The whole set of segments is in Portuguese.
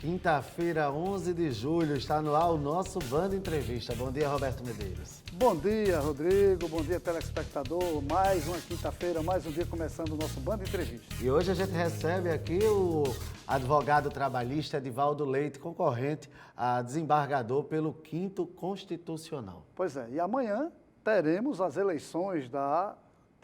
Quinta-feira, 11 de julho, está no ar o nosso Band Entrevista. Bom dia, Roberto Medeiros. Bom dia, Rodrigo. Bom dia, telespectador. Mais uma quinta-feira, mais um dia começando o nosso Band Entrevista. E hoje a gente recebe aqui o advogado trabalhista Edivaldo Leite, concorrente a desembargador pelo 5º Constitucional. Pois é, e amanhã teremos as eleições do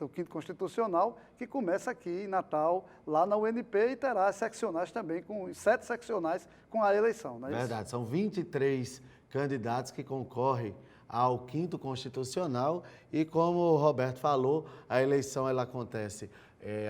5º Constitucional, que começa aqui em Natal, lá na UNP, e terá as seccionais também, com 7 seccionais com a eleição, não é isso? Verdade, são 23 candidatos que concorrem ao 5º Constitucional e, como o Roberto falou, a eleição ela acontece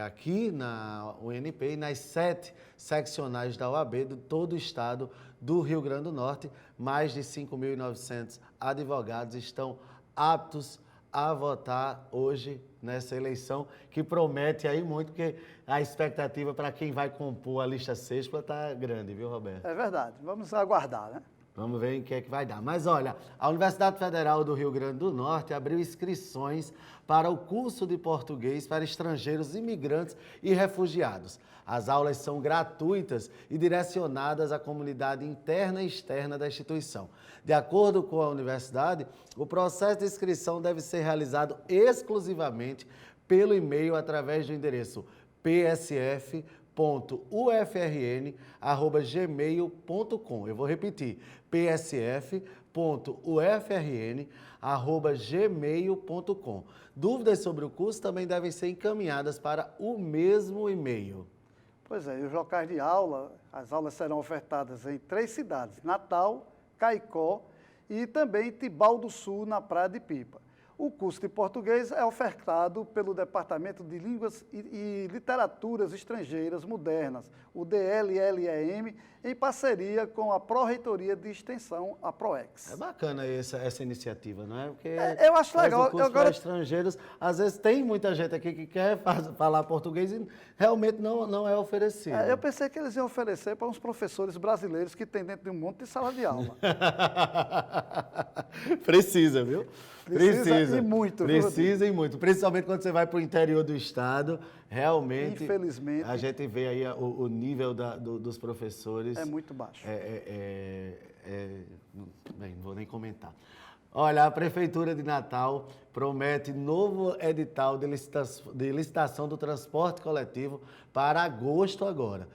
aqui na UNP e nas 7 seccionais da OAB de todo o estado do Rio Grande do Norte. Mais de 5.900 advogados estão aptos a votar hoje nessa eleição, que promete aí muito, porque a expectativa para quem vai compor a lista sexta está grande, viu, Roberto? É verdade, vamos aguardar, né? Vamos ver em que é que vai dar. Mas olha, a Universidade Federal do Rio Grande do Norte abriu inscrições para o curso de português para estrangeiros, imigrantes e refugiados. As aulas são gratuitas e direcionadas à comunidade interna e externa da instituição. De acordo com a universidade, o processo de inscrição deve ser realizado exclusivamente pelo e-mail através do endereço psf.ufrn@gmail.com. Eu vou repetir, psf.ufrn@gmail.com. Dúvidas sobre o curso também devem ser encaminhadas para o mesmo e-mail. Pois é, e os locais de aula, as aulas serão ofertadas em 3 cidades, Natal, Caicó e também Tibau do Sul, na Praia de Pipa. O curso de português é ofertado pelo Departamento de Línguas e Literaturas Estrangeiras Modernas, o DLLEM, em parceria com a Pró-Reitoria de Extensão, a PROEX. É bacana essa iniciativa, não é? Porque eu acho legal. O curso para estrangeiros, às vezes tem muita gente aqui que quer falar português e realmente não é oferecido. Eu pensei que eles iam oferecer para uns professores brasileiros que tem dentro de um monte de sala de aula. Precisa, viu? Precisa e muito. Precisa e muito. Principalmente quando você vai para o interior do estado, realmente, infelizmente, a gente vê aí o nível dos professores. É muito baixo. Bem, não vou nem comentar. Olha, a Prefeitura de Natal promete novo edital de licitação do transporte coletivo para agosto agora.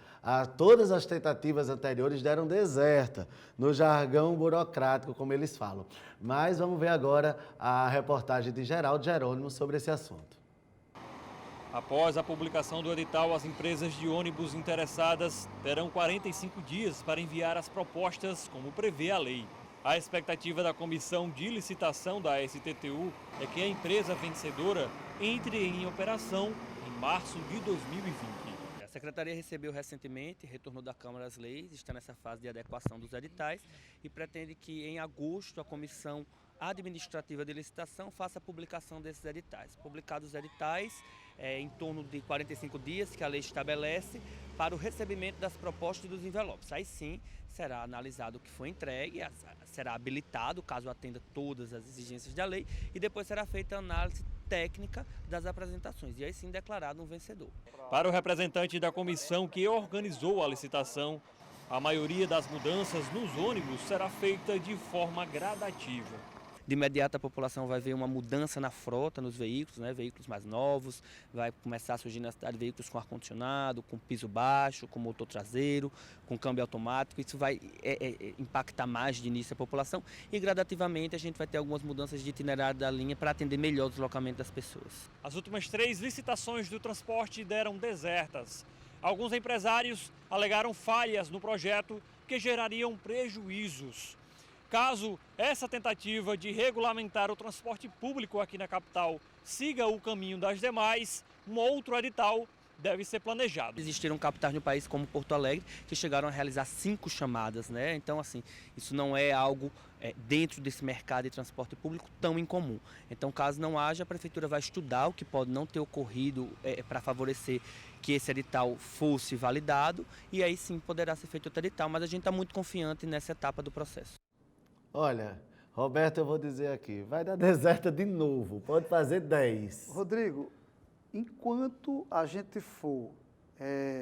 Todas as tentativas anteriores deram deserta, no jargão burocrático, como eles falam. Mas vamos ver agora a reportagem de Geraldo Jerônimo sobre esse assunto. Após a publicação do edital, as empresas de ônibus interessadas terão 45 dias para enviar as propostas, como prevê a lei. A expectativa da Comissão de Licitação da STTU é que a empresa vencedora entre em operação em março de 2020. A Secretaria recebeu recentemente, retorno da Câmara às leis, está nessa fase de adequação dos editais e pretende que em agosto a Comissão Administrativa de Licitação faça a publicação desses editais. Publicados os editais, em torno de 45 dias que a lei estabelece para o recebimento das propostas e dos envelopes. Aí sim será analisado o que foi entregue, será habilitado caso atenda todas as exigências da lei e depois será feita a análise técnica das apresentações e aí sim declarado um vencedor. Para o representante da comissão que organizou a licitação, a maioria das mudanças nos ônibus será feita de forma gradativa. De imediato a população vai ver uma mudança na frota, nos veículos, né? Veículos mais novos, vai começar a surgir na cidade veículos com ar-condicionado, com piso baixo, com motor traseiro, com câmbio automático. Isso vai impactar mais de início a população e gradativamente a gente vai ter algumas mudanças de itinerário da linha para atender melhor o deslocamento das pessoas. As últimas 3 licitações do transporte deram desertas. Alguns empresários alegaram falhas no projeto que gerariam prejuízos. Caso essa tentativa de regulamentar o transporte público aqui na capital siga o caminho das demais, um outro edital deve ser planejado. Existiram capitais no país como Porto Alegre que chegaram a realizar 5 chamadas, né? Então, assim, isso não é algo dentro desse mercado de transporte público tão incomum. Então, caso não haja, a Prefeitura vai estudar o que pode não ter ocorrido para favorecer que esse edital fosse validado e aí sim poderá ser feito outro edital, mas a gente está muito confiante nessa etapa do processo. Olha, Roberto, eu vou dizer aqui, vai dar deserta de novo, pode fazer 10. Rodrigo, enquanto a gente for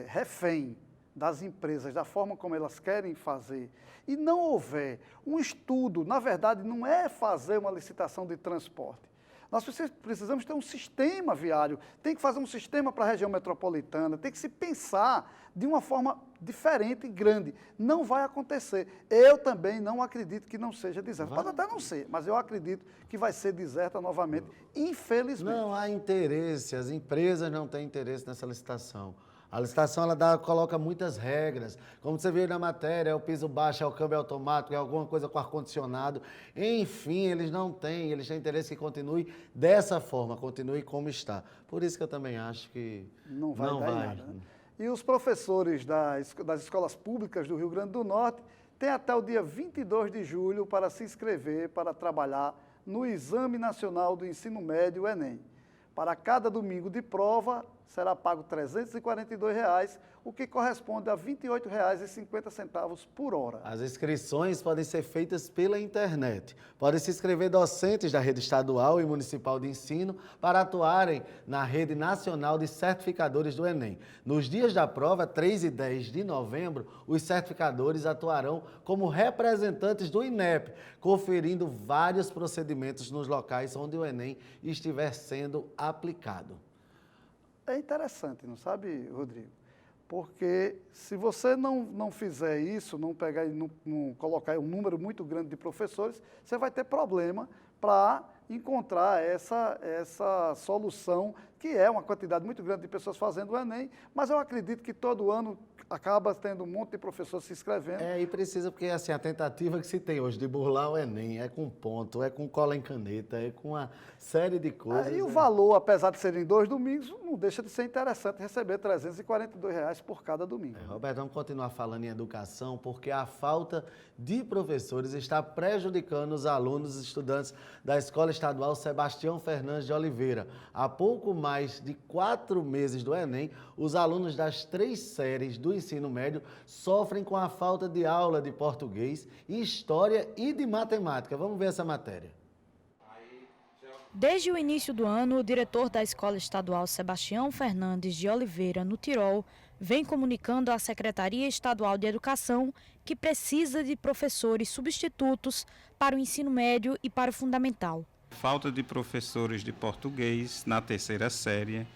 refém das empresas, da forma como elas querem fazer, e não houver um estudo, na verdade, não é fazer uma licitação de transporte. Nós precisamos ter um sistema viário, tem que fazer um sistema para a região metropolitana, tem que se pensar de uma forma diferente e grande. Não vai acontecer. Eu também não acredito que não seja deserta. Pode até não ser, mas eu acredito que vai ser deserta novamente, infelizmente. Não há interesse, as empresas não têm interesse nessa licitação. A licitação coloca muitas regras, como você viu na matéria, é o piso baixo, é o câmbio automático, é alguma coisa com ar-condicionado. Enfim, eles têm interesse que continue dessa forma, continue como está. Por isso que eu também acho que não vai dar em nada, né? E os professores das escolas públicas do Rio Grande do Norte têm até o dia 22 de julho para se inscrever para trabalhar no Exame Nacional do Ensino Médio, o Enem. Para cada domingo de prova, será pago R$ 342, o que corresponde a R$ 28,50 por hora. As inscrições podem ser feitas pela internet. Podem se inscrever docentes da rede estadual e municipal de ensino para atuarem na rede nacional de certificadores do Enem. Nos dias da prova, 3 e 10 de novembro, os certificadores atuarão como representantes do INEP, conferindo vários procedimentos nos locais onde o Enem estiver sendo aplicado. É interessante, não sabe, Rodrigo? Porque se você não fizer isso, não pegar e não colocar um número muito grande de professores, você vai ter problema para encontrar essa solução, que é uma quantidade muito grande de pessoas fazendo o Enem, mas eu acredito que todo ano acaba tendo um monte de professores se inscrevendo. E precisa, porque assim, a tentativa que se tem hoje de burlar o Enem é com ponto, é com cola em caneta, é com uma série de coisas. E o valor, apesar de serem 2 domingos, não deixa de ser interessante receber R$ 342 por cada domingo. Roberto, vamos continuar falando em educação, porque a falta de professores está prejudicando os alunos e estudantes da Escola Estadual Sebastião Fernandes de Oliveira. Há pouco mais de 4 meses do Enem, os alunos das 3 séries do ensino médio sofrem com a falta de aula de português, história e de matemática. Vamos ver essa matéria. Desde o início do ano, o diretor da Escola Estadual Sebastião Fernandes de Oliveira, no Tirol, vem comunicando à Secretaria Estadual de Educação que precisa de professores substitutos para o ensino médio e para o fundamental. Falta de professores de português na 3ª série,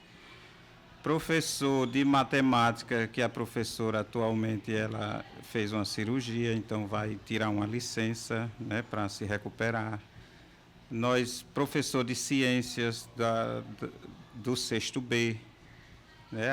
professor de matemática, que a professora atualmente ela fez uma cirurgia, então vai tirar uma licença, né, para se recuperar. Nós, professor de ciências do 6º B, né,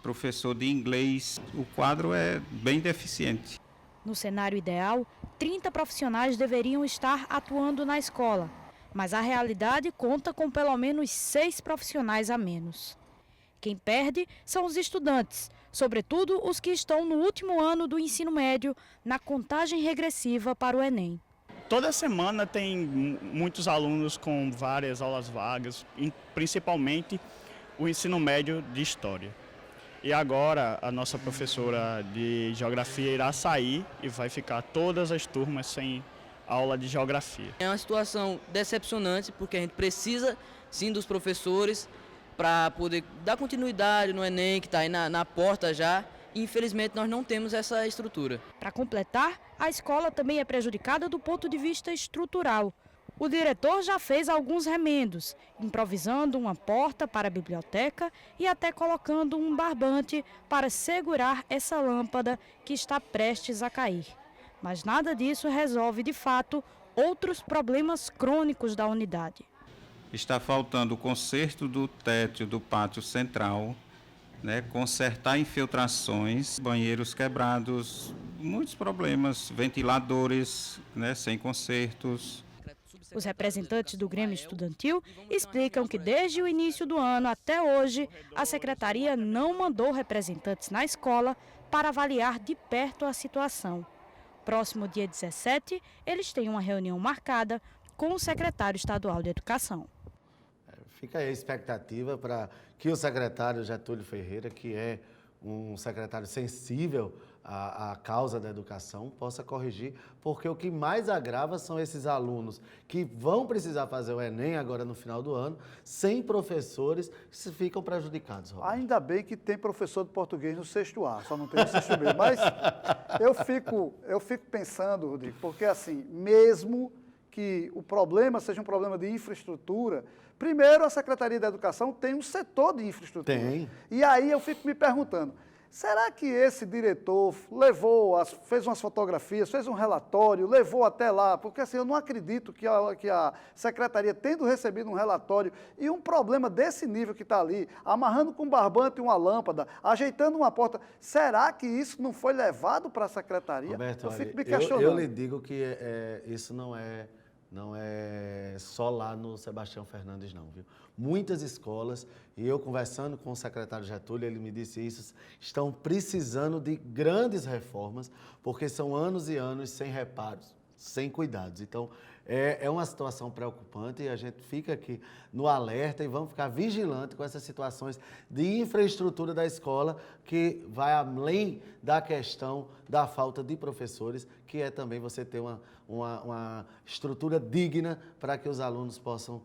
professor de inglês, o quadro é bem deficiente. No cenário ideal, 30 profissionais deveriam estar atuando na escola, mas a realidade conta com pelo menos 6 profissionais a menos. Quem perde são os estudantes, sobretudo os que estão no último ano do ensino médio, na contagem regressiva para o Enem. Toda semana tem muitos alunos com várias aulas vagas, principalmente o ensino médio de História. E agora a nossa professora de Geografia irá sair e vai ficar todas as turmas sem aula de Geografia. É uma situação decepcionante, porque a gente precisa sim dos professores para poder dar continuidade no Enem, que está aí na porta já. Infelizmente, nós não temos essa estrutura. Para completar, a escola também é prejudicada do ponto de vista estrutural. O diretor já fez alguns remendos, improvisando uma porta para a biblioteca e até colocando um barbante para segurar essa lâmpada que está prestes a cair. Mas nada disso resolve, de fato, outros problemas crônicos da unidade. Está faltando o conserto do teto do pátio central, né, consertar infiltrações, banheiros quebrados, muitos problemas, ventiladores, né, sem consertos. Os representantes do Grêmio Estudantil explicam que desde o início do ano até hoje, a secretaria não mandou representantes na escola para avaliar de perto a situação. Próximo dia 17, eles têm uma reunião marcada com o secretário estadual de Educação. Fica aí a expectativa para que o secretário Getúlio Ferreira, que é um secretário sensível a causa da educação, possa corrigir, porque o que mais agrava são esses alunos que vão precisar fazer o Enem agora no final do ano, sem professores, que ficam prejudicados. Roberto. Ainda bem que tem professor de português no sexto A, só não tem no sexto B. Mas eu fico pensando, Rodrigo, porque assim, mesmo que o problema seja um problema de infraestrutura, primeiro a Secretaria da Educação tem um setor de infraestrutura. Tem. E aí eu fico me perguntando, será que esse diretor fez umas fotografias, fez um relatório, levou até lá? Porque assim, eu não acredito que a secretaria, tendo recebido um relatório e um problema desse nível que está ali, amarrando com um barbante uma lâmpada, ajeitando uma porta, será que isso não foi levado para a secretaria? Roberto, eu fico olha, me questionando. eu lhe digo que isso não é só lá no Sebastião Fernandes, não, viu? Muitas escolas, e eu conversando com o secretário Getúlio, ele me disse isso, estão precisando de grandes reformas, porque são anos e anos sem reparos, sem cuidados. Então, é uma situação preocupante e a gente fica aqui no alerta e vamos ficar vigilante com essas situações de infraestrutura da escola, que vai além da questão da falta de professores, que é também você ter uma estrutura digna para que os alunos possam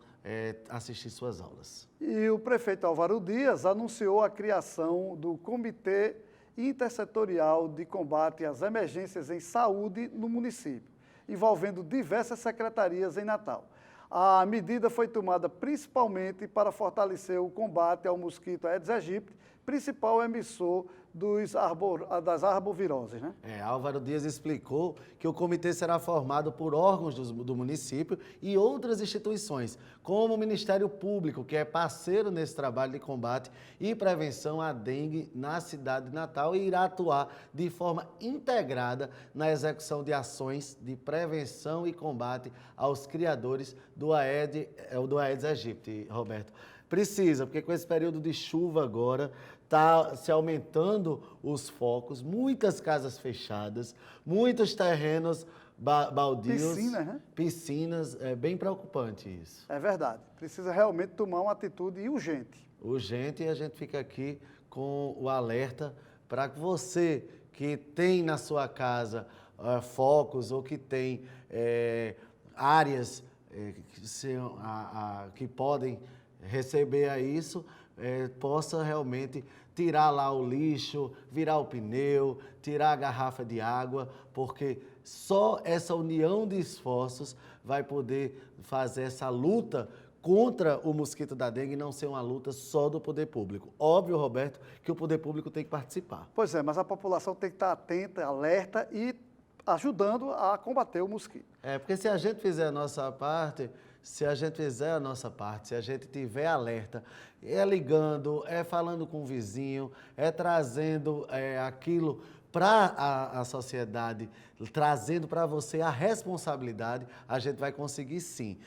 assistir suas aulas. E o prefeito Álvaro Dias anunciou a criação do Comitê Intersetorial de Combate às Emergências em Saúde no município, envolvendo diversas secretarias em Natal. A medida foi tomada principalmente para fortalecer o combate ao mosquito Aedes aegypti, principal emissor das arboviroses, né? Álvaro Dias explicou que o comitê será formado por órgãos do município e outras instituições, como o Ministério Público, que é parceiro nesse trabalho de combate e prevenção à dengue na cidade de Natal e irá atuar de forma integrada na execução de ações de prevenção e combate aos criadores do Aedes aegypti, Roberto. Precisa, porque com esse período de chuva agora, está se aumentando os focos, muitas casas fechadas, muitos terrenos baldios. Piscinas, né? Piscinas, é bem preocupante isso. É verdade, precisa realmente tomar uma atitude urgente. Urgente, e a gente fica aqui com o alerta para que você que tem na sua casa focos ou que tem áreas que podem receber a isso, possa realmente tirar lá o lixo, virar o pneu, tirar a garrafa de água, porque só essa união de esforços vai poder fazer essa luta contra o mosquito da dengue e não ser uma luta só do poder público. Óbvio, Roberto, que o poder público tem que participar. Pois é, mas a população tem que estar atenta, alerta e ajudando a combater o mosquito. Porque se a gente fizer a nossa parte, se a gente tiver alerta, ligando, falando com o vizinho, trazendo aquilo para a sociedade, trazendo para você a responsabilidade, a gente vai conseguir sim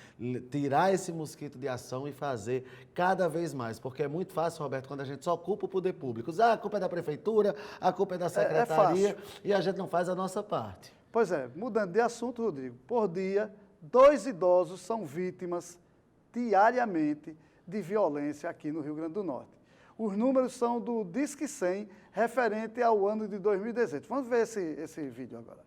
tirar esse mosquito de ação e fazer cada vez mais, porque é muito fácil, Roberto, quando a gente só culpa o poder público. A culpa é da prefeitura, a culpa é da secretaria e a gente não faz a nossa parte. Pois é, mudando de assunto, Rodrigo, por dia, 2 idosos são vítimas diariamente de violência aqui no Rio Grande do Norte. Os números são do Disque 100, referente ao ano de 2018. Vamos ver esse vídeo agora.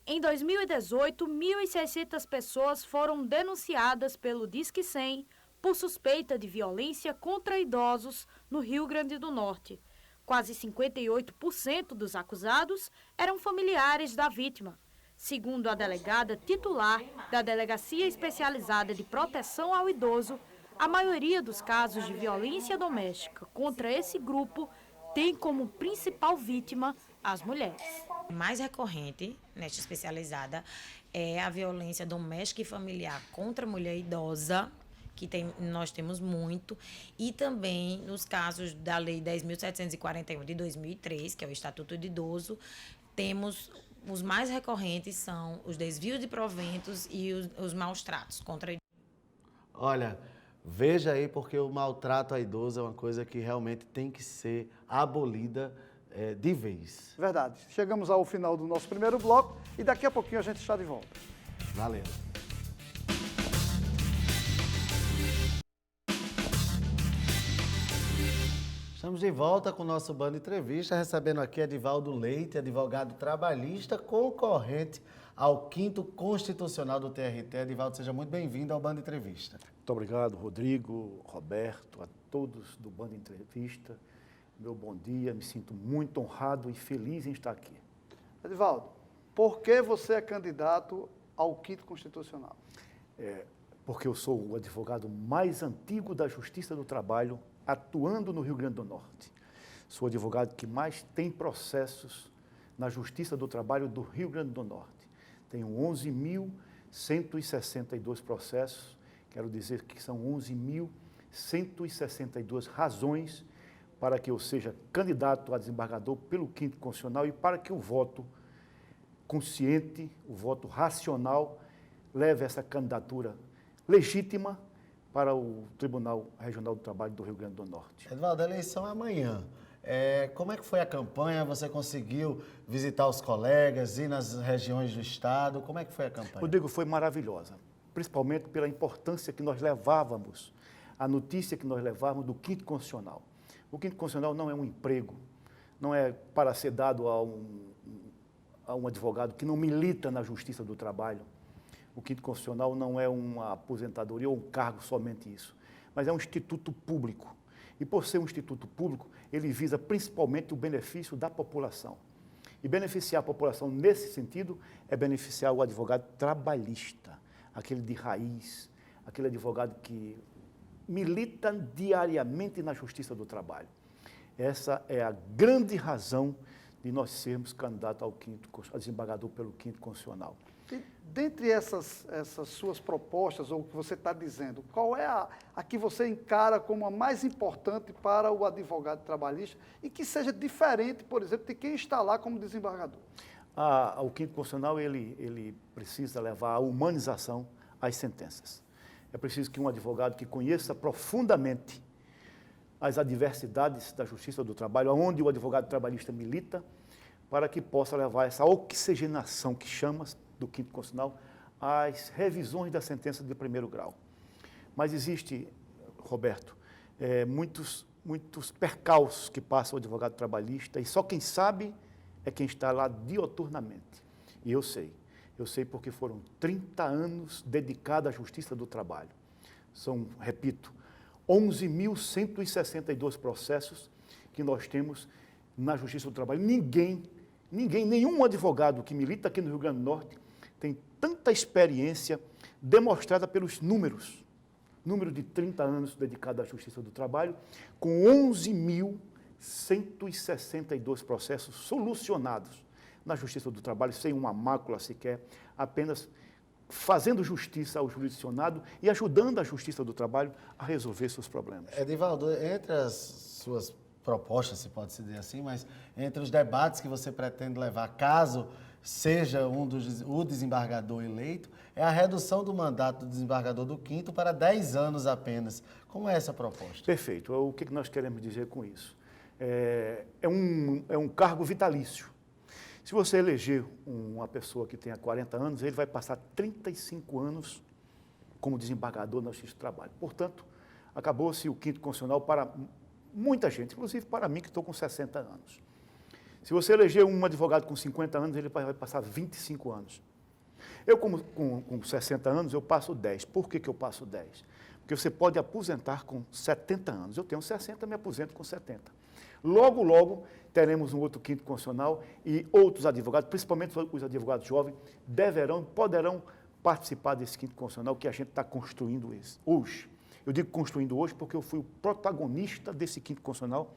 Em 2018, 1.600 pessoas foram denunciadas pelo Disque 100 por suspeita de violência contra idosos no Rio Grande do Norte. Quase 58% dos acusados eram familiares da vítima. Segundo a delegada titular da Delegacia Especializada de Proteção ao Idoso, a maioria dos casos de violência doméstica contra esse grupo tem como principal vítima as mulheres. O mais recorrente nesta especializada é a violência doméstica e familiar contra a mulher idosa, que nós temos muito, e também nos casos da Lei 10.741 de 2003, que é o Estatuto de Idoso, temos os mais recorrentes são os desvios de proventos e os maus tratos contra idosos. Olha, veja aí, porque o maltrato a idoso é uma coisa que realmente tem que ser abolida de vez. Verdade. Chegamos ao final do nosso primeiro bloco e daqui a pouquinho a gente está de volta. Valeu. Estamos de volta com o nosso Band Entrevista, recebendo aqui Edivaldo Leite, advogado trabalhista, concorrente ao 5º Constitucional do TRT. Edivaldo, seja muito bem-vindo ao Band Entrevista. Muito obrigado, Rodrigo, Roberto, a todos do Band Entrevista. Meu bom dia, me sinto muito honrado e feliz em estar aqui. Edivaldo, por que você é candidato ao 5º Constitucional? Porque eu sou o advogado mais antigo da Justiça do Trabalho atuando no Rio Grande do Norte. Sou o advogado que mais tem processos na Justiça do Trabalho do Rio Grande do Norte. Tenho 11.162 processos, quero dizer que são 11.162 razões para que eu seja candidato a desembargador pelo 5º Constitucional e para que o voto consciente, o voto racional, leve essa candidatura legítima para o Tribunal Regional do Trabalho do Rio Grande do Norte. Edivaldo, a eleição é amanhã. Como é que foi a campanha? Você conseguiu visitar os colegas, ir nas regiões do estado? Como é que foi a campanha? Rodrigo, foi maravilhosa, principalmente pela importância que nós levávamos, a notícia que nós levávamos do 5º Constitucional. O 5º Constitucional não é um emprego, não é para ser dado a um advogado que não milita na Justiça do Trabalho. O 5º Constitucional não é uma aposentadoria ou um cargo somente isso, mas é um instituto público. E por ser um instituto público, ele visa principalmente o benefício da população. E beneficiar a população nesse sentido é beneficiar o advogado trabalhista, aquele de raiz, aquele advogado que milita diariamente na Justiça do Trabalho. Essa é a grande razão de nós sermos candidatos ao 5º, a desembargador pelo 5º Constitucional. E, dentre essas suas propostas, ou o que você está dizendo, qual é a que você encara como a mais importante para o advogado trabalhista e que seja diferente, por exemplo, de quem está lá como desembargador? O 5º Constitucional, ele precisa levar a humanização às sentenças. É preciso que um advogado que conheça profundamente as adversidades da Justiça do Trabalho, onde o advogado trabalhista milita, para que possa levar essa oxigenação que chama do 5º Constitucional às revisões da sentença de 1º grau. Mas existe, Roberto, muitos percalços que passa o advogado trabalhista e só quem sabe é quem está lá dioturnamente. E eu sei porque foram 30 anos dedicados à Justiça do Trabalho. São, repito, 11.162 processos que nós temos na Justiça do Trabalho. Nenhum advogado que milita aqui no Rio Grande do Norte tem tanta experiência demonstrada pelos números. Número de 30 anos dedicado à Justiça do Trabalho, com 11.162 processos solucionados na Justiça do Trabalho, sem uma mácula sequer, apenas fazendo justiça ao jurisdicionado e ajudando a Justiça do Trabalho a resolver seus problemas. Edivaldo, entre as suas propostas, se pode dizer assim, mas entre os debates que você pretende levar, caso seja o desembargador eleito, é a redução do mandato do desembargador do 5º para 10 anos apenas. Como é essa proposta? Perfeito. O que nós queremos dizer com isso? É um cargo vitalício. Se você eleger uma pessoa que tenha 40 anos, ele vai passar 35 anos como desembargador na Justiça do Trabalho. Portanto, acabou-se o 5º Constitucional para muita gente, inclusive para mim, que estou com 60 anos. Se você eleger um advogado com 50 anos, ele vai passar 25 anos. Eu, com 60 anos, eu passo 10. Por que eu passo 10? Porque você pode aposentar com 70 anos. Eu tenho 60, me aposento com 70. Logo, logo, teremos um outro 5º Constitucional e outros advogados, principalmente os advogados jovens, poderão participar desse 5º Constitucional que a gente está construindo hoje. Eu digo construindo hoje porque eu fui o protagonista desse 5º Constitucional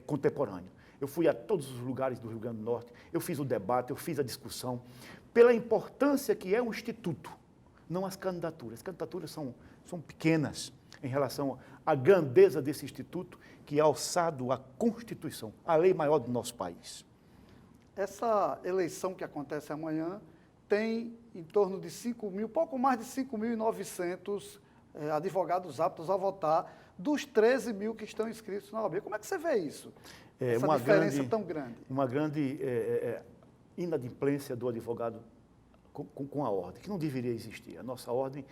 contemporâneo. Eu fui a todos os lugares do Rio Grande do Norte, eu fiz o debate, eu fiz a discussão, pela importância que é o Instituto, não as candidaturas. As candidaturas são pequenas em relação à grandeza desse Instituto, que é alçado à Constituição, a lei maior do nosso país. Essa eleição que acontece amanhã tem em torno de 5.000, pouco mais de 5.900 advogados aptos a votar, dos 13.000 que estão inscritos na OAB. Como é que você vê isso? Essa diferença tão grande? Uma grande inadimplência do advogado com a ordem, que não deveria existir. A nossa ordem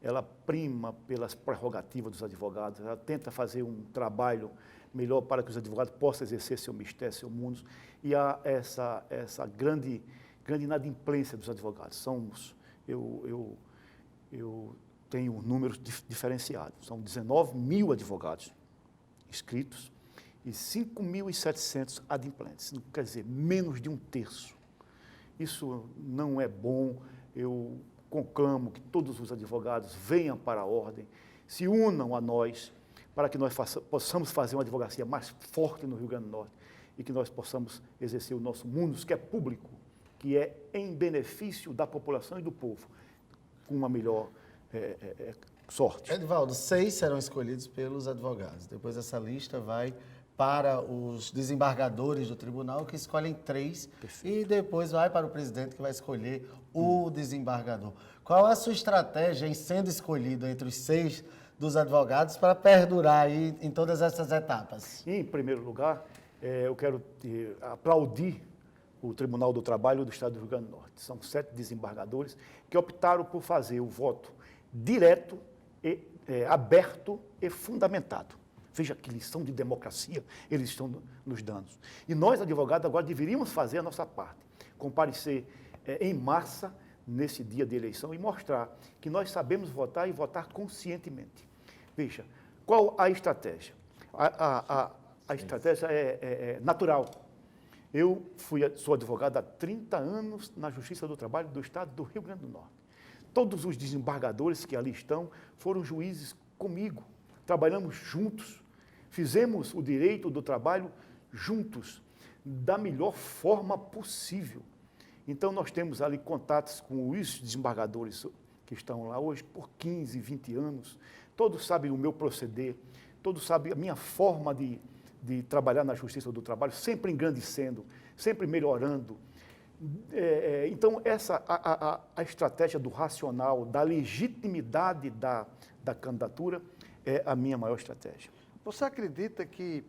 ela prima pelas prerrogativas dos advogados, ela tenta fazer um trabalho melhor para que os advogados possam exercer seu mistério, seu mundo, e há essa grande inadimplência dos advogados. Eu tenho números diferenciados, são 19 mil advogados inscritos e 5.700 adimplentes, quer dizer, menos de um terço. Isso não é bom. Eu conclamo que todos os advogados venham para a ordem, se unam a nós, para que nós possamos fazer uma advocacia mais forte no Rio Grande do Norte e que nós possamos exercer o nosso mundo, que é público, que é em benefício da população e do povo, com uma melhor sorte. Edivaldo, 6 serão escolhidos pelos advogados. Depois essa lista vai para os desembargadores do tribunal, que escolhem 3, e depois vai para o presidente, que vai escolher o desembargador. Qual a sua estratégia em sendo escolhido entre os 6 dos advogados para perdurar aí em todas essas etapas? Em primeiro lugar, eu quero aplaudir o Tribunal do Trabalho do Estado do Rio Grande do Norte. São 7 desembargadores que optaram por fazer o voto direto, aberto e fundamentado. Veja que lição de democracia eles estão nos dando. E nós, advogados, agora deveríamos fazer a nossa parte, comparecer em massa nesse dia de eleição e mostrar que nós sabemos votar e votar conscientemente. Veja, qual a estratégia? A estratégia é natural. Eu sou advogado há 30 anos na Justiça do Trabalho do Estado do Rio Grande do Norte. Todos os desembargadores que ali estão foram juízes comigo. Trabalhamos juntos, fizemos o direito do trabalho juntos, da melhor forma possível. Então, nós temos ali contatos com os desembargadores que estão lá hoje por 15, 20 anos. Todos sabem o meu proceder, todos sabem a minha forma de trabalhar na Justiça do Trabalho, sempre engrandecendo, sempre melhorando. Então, a estratégia do racional, da legitimidade da candidatura, é a minha maior estratégia. Você acredita que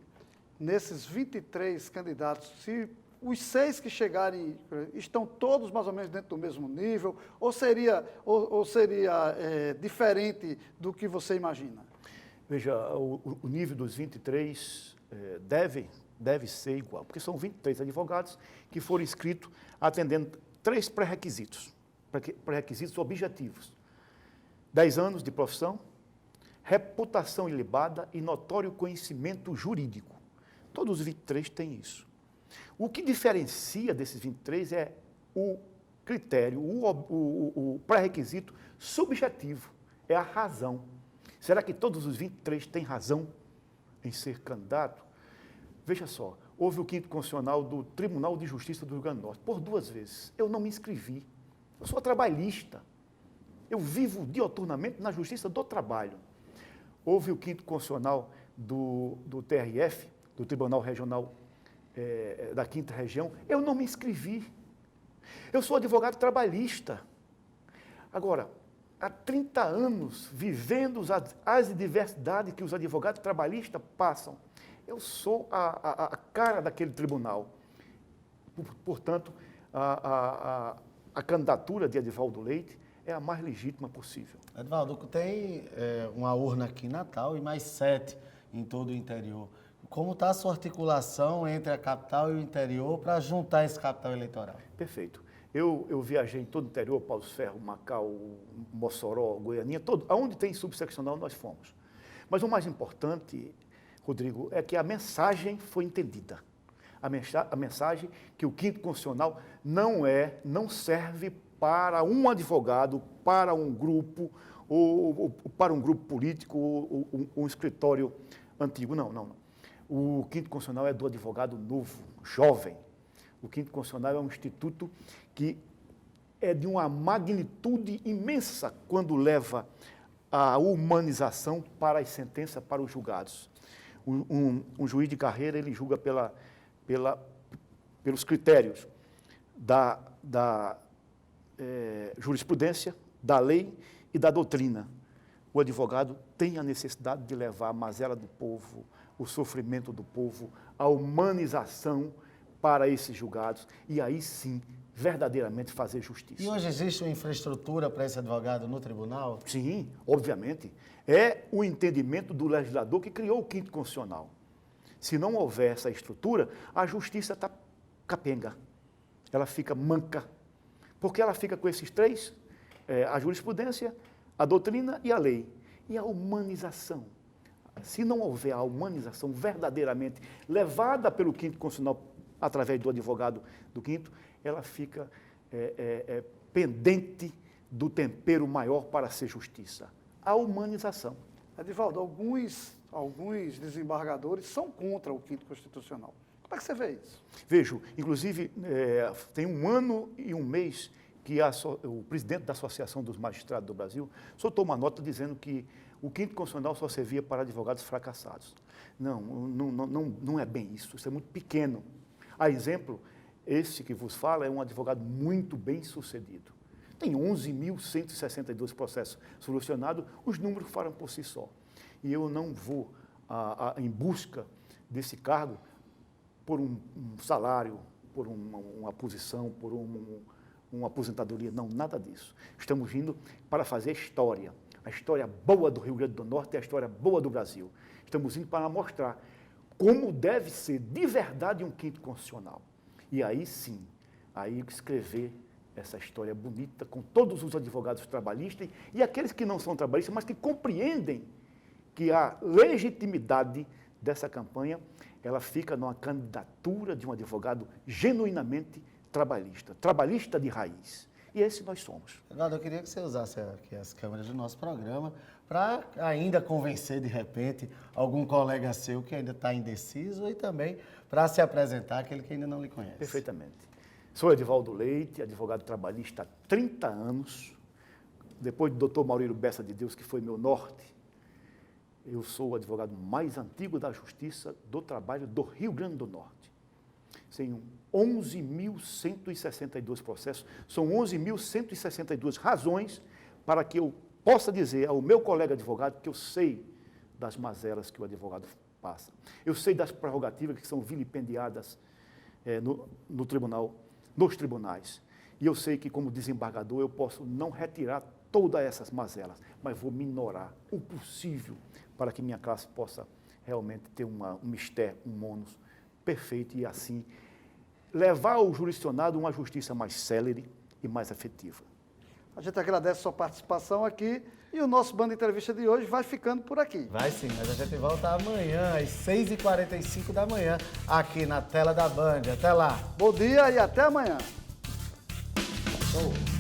nesses 23 candidatos, se os 6 que chegarem estão todos mais ou menos dentro do mesmo nível, ou seria diferente do que você imagina? Veja, o nível dos 23 deve ser igual, porque são 23 advogados que foram inscritos atendendo 3 pré-requisitos objetivos: 10 anos de profissão, reputação ilibada e notório conhecimento jurídico. Todos os 23 têm isso. O que diferencia desses 23 é o critério, o pré-requisito subjetivo, é a razão. Será que todos os 23 têm razão em ser candidato? Veja só, houve o 5º constitucional do Tribunal de Justiça do Rio Grande do Norte, por 2 vezes. Eu não me inscrevi. Eu sou trabalhista. Eu vivo dioturnamente na Justiça do Trabalho. Houve o 5º constitucional do TRF, do Tribunal Regional da 5ª Região. Eu não me inscrevi. Eu sou advogado trabalhista. Agora, há 30 anos vivendo as adversidades que os advogados trabalhistas passam, eu sou a cara daquele tribunal. Portanto, a candidatura de Edivaldo Leite é a mais legítima possível. Edivaldo, tem uma urna aqui em Natal e mais 7 em todo o interior. Como está a sua articulação entre a capital e o interior para juntar esse capital eleitoral? Perfeito. Eu viajei em todo o interior, Paus Ferro, Macau, Mossoró, Goianinha, aonde tem subseccional nós fomos. Mas o mais importante, Rodrigo, é que a mensagem foi entendida. A mensagem que o 5º constitucional não serve para um advogado, para um grupo, ou para um grupo político, ou um escritório antigo. Não. O 5º constitucional é do advogado novo, jovem. O 5º constitucional é um instituto que é de uma magnitude imensa quando leva a humanização para as sentenças, para os julgados. Um juiz de carreira, ele julga pelos critérios da jurisprudência, da lei e da doutrina. O advogado tem a necessidade de levar a mazela do povo, o sofrimento do povo, a humanização para esses julgados, e aí sim verdadeiramente fazer justiça. E hoje existe uma infraestrutura para esse advogado no tribunal? Sim, obviamente. É o entendimento do legislador que criou o quinto constitucional. Se não houver essa estrutura, a justiça está capenga. Ela fica manca. Porque ela fica com esses três, a jurisprudência, a doutrina e a lei. E a humanização. Se não houver a humanização verdadeiramente levada pelo quinto constitucional através do advogado do quinto, ela fica pendente do tempero maior para ser justiça. A humanização. Edivaldo, alguns desembargadores são contra o quinto constitucional. Como é que você vê isso? Vejo, inclusive, tem 1 ano e 1 mês que o presidente da Associação dos Magistrados do Brasil soltou uma nota dizendo que o quinto constitucional só servia para advogados fracassados. Não é bem isso, isso é muito pequeno. A exemplo, esse que vos fala é um advogado muito bem sucedido. Tem 11.162 processos solucionados, os números falam por si só. E eu não vou em busca desse cargo por um salário, por uma posição, por uma aposentadoria, não, nada disso. Estamos indo para fazer história. A história boa do Rio Grande do Norte é a história boa do Brasil. Estamos indo para mostrar como deve ser de verdade um quinto constitucional. E aí sim, aí escrever essa história bonita com todos os advogados trabalhistas e aqueles que não são trabalhistas, mas que compreendem que a legitimidade dessa campanha, ela fica numa candidatura de um advogado genuinamente trabalhista, trabalhista de raiz. E esse nós somos. Eduardo, eu queria que você usasse aqui as câmeras do nosso programa para ainda convencer, de repente, algum colega seu que ainda está indeciso e também para se apresentar aquele que ainda não lhe conhece. Perfeitamente. Sou Edivaldo Leite, advogado trabalhista há 30 anos. Depois do doutor Maurílio Bessa de Deus, que foi meu norte, eu sou o advogado mais antigo da Justiça do Trabalho do Rio Grande do Norte. Tenho 11.162 processos, são 11.162 razões para que eu possa dizer ao meu colega advogado que eu sei das mazelas que o advogado passa. Eu sei das prerrogativas que são vilipendiadas no tribunal, nos tribunais. E eu sei que, como desembargador, eu posso não retirar todas essas mazelas, mas vou minorar o possível para que minha classe possa realmente ter um mistério, um ônus perfeito e, assim, levar ao jurisdicionado uma justiça mais célere e mais efetiva. A gente agradece a sua participação aqui e o nosso Band Entrevista de hoje vai ficando por aqui. Vai sim, mas a gente volta amanhã, às 6h45 da manhã, aqui na tela da Band. Até lá. Bom dia e até amanhã. Show.